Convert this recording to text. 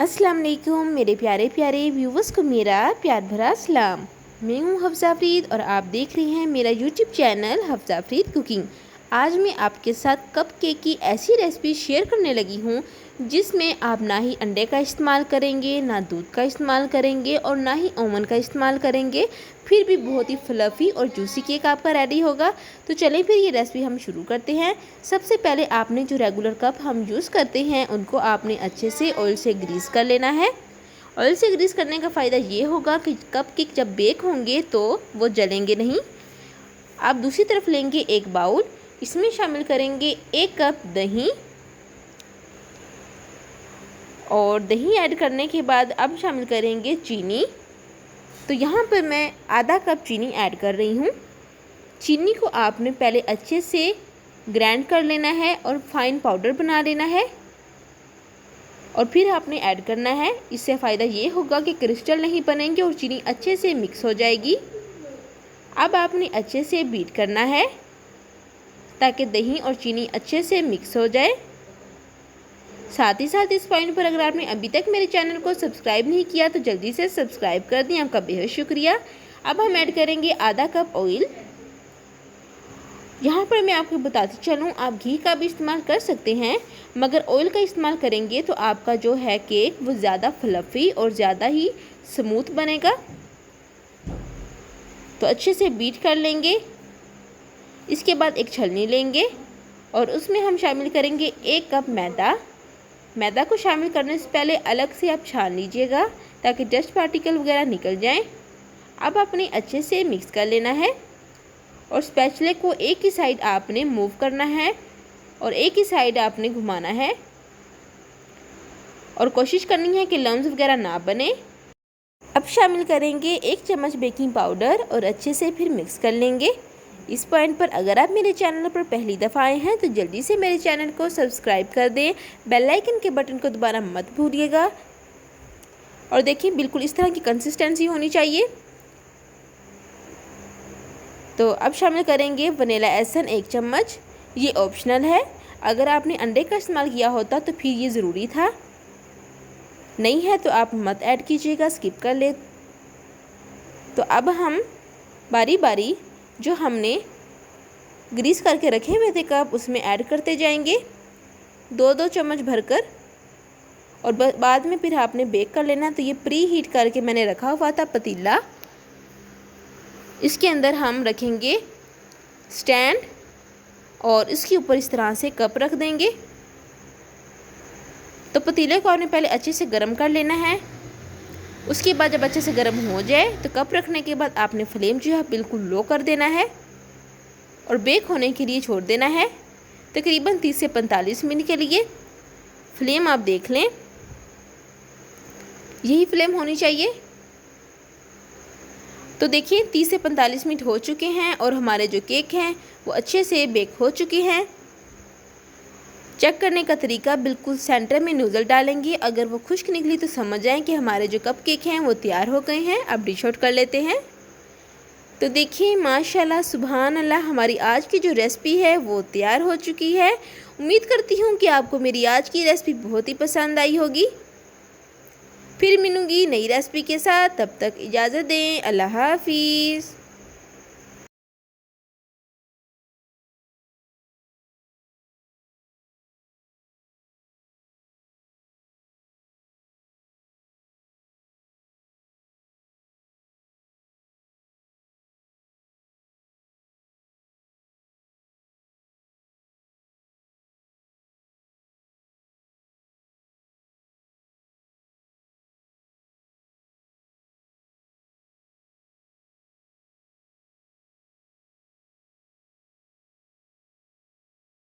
अस्सलाम वालेकुम मेरे प्यारे प्यारे व्यूवर्स को मेरा प्यार भरा सलाम। मैं हूँ हफ्सा फरीद और आप देख रहे हैं मेरा YouTube channel Hafsa Farid cooking. आज मैं आपके साथ कप केक की ऐसी रेसिपी शेयर करने लगी हूँ जिसमें आप ना ही अंडे का इस्तेमाल करेंगे, ना दूध का इस्तेमाल करेंगे और ना ही ओवन का इस्तेमाल करेंगे, फिर भी बहुत ही फ्लफ़ी और जूसी केक आपका रेडी होगा। तो चलें फिर ये रेसिपी हम शुरू करते हैं। सबसे पहले आपने जो रेगुलर कप हम यूज़ करते हैं उनको आपने अच्छे से ऑयल से ग्रीस कर लेना है। ऑयल से ग्रीस करने का फ़ायदा ये होगा कि कप केक जब बेक होंगे तो वो जलेंगे नहीं। आप दूसरी तरफ लेंगे एक बाउल, इसमें शामिल करेंगे 1 कप दही और दही ऐड करने के बाद अब शामिल करेंगे चीनी। तो यहाँ पर मैं आधा कप चीनी ऐड कर रही हूँ। चीनी को आपने पहले अच्छे से ग्राइंड कर लेना है और फाइन पाउडर बना लेना है और फिर आपने ऐड करना है। इससे फ़ायदा ये होगा कि क्रिस्टल नहीं बनेंगे और चीनी अच्छे से मिक्स हो जाएगी। अब आपने अच्छे से बीट करना है ताकि दही और चीनी अच्छे से मिक्स हो जाए। साथ ही साथ इस पॉइंट पर अगर आपने अभी तक मेरे चैनल को सब्सक्राइब नहीं किया तो जल्दी से सब्सक्राइब कर दें, आपका बेहद शुक्रिया। अब हम ऐड करेंगे आधा कप ऑयल। यहाँ पर मैं आपको बताती चलूँ, आप घी का भी इस्तेमाल कर सकते हैं, मगर ऑयल का इस्तेमाल करेंगे तो आपका जो है केक वो ज़्यादा फ्लफ़ी और ज़्यादा ही स्मूथ बनेगा। तो अच्छे से बीट कर लेंगे। इसके बाद एक छलनी लेंगे और उसमें हम शामिल करेंगे 1 कप मैदा। मैदा को शामिल करने से पहले अलग से आप छान लीजिएगा ताकि डस्ट पार्टिकल वगैरह निकल जाएं। अब आपने अच्छे से मिक्स कर लेना है और स्पैचुले को एक ही साइड आपने मूव करना है और एक ही साइड आपने घुमाना है और कोशिश करनी है कि लम्स वगैरह ना बने। अब शामिल करेंगे 1 चम्मच बेकिंग पाउडर और अच्छे से फिर मिक्स कर लेंगे। इस पॉइंट पर अगर आप मेरे चैनल पर पहली दफ़ा आए हैं तो जल्दी से मेरे चैनल को सब्सक्राइब कर दें, बेल आइकन के बटन को दबाना मत भूलिएगा। और देखिए बिल्कुल इस तरह की कंसिस्टेंसी होनी चाहिए। तो अब शामिल करेंगे वनीला एसेंस 1 चम्मच। ये ऑप्शनल है, अगर आपने अंडे का इस्तेमाल किया होता तो फिर ये ज़रूरी था, नहीं है तो आप मत ऐड कीजिएगा, स्किप कर ले। तो अब हम बारी बारी जो हमने ग्रीस करके रखे हुए थे कप उसमें ऐड करते जाएंगे 2-2 चम्मच भरकर और बाद में फिर आपने बेक कर लेना। तो ये प्री हीट करके मैंने रखा हुआ था पतीला, इसके अंदर हम रखेंगे स्टैंड और इसके ऊपर इस तरह से कप रख देंगे। तो पतीले को आपने पहले अच्छे से गर्म कर लेना है। उसके बाद जब अच्छे से गर्म हो जाए तो कप रखने के बाद आपने फ्लेम जो है बिल्कुल लो कर देना है और बेक होने के लिए छोड़ देना है तकरीबन 30 से 45 मिनट के लिए। फ्लेम आप देख लें, यही फ्लेम होनी चाहिए। तो देखिए 30 से 45 मिनट हो चुके हैं और हमारे जो केक हैं वो अच्छे से बेक हो चुके हैं। चेक करने का तरीका, बिल्कुल सेंटर में नूडल डालेंगे, अगर वो खुश्क निकली तो समझ जाएं कि हमारे जो कप केक हैं वो तैयार हो गए हैं। अब डिश आउट कर लेते हैं। तो देखिए माशाल्लाह सुभान अल्लाह, हमारी आज की जो रेसिपी है वो तैयार हो चुकी है। उम्मीद करती हूँ कि आपको मेरी आज की रेसिपी बहुत ही पसंद आई होगी। फिर मिलूँगी नई रेसिपी के साथ, तब तक इजाज़त दें, अल्लाह हाफिज़।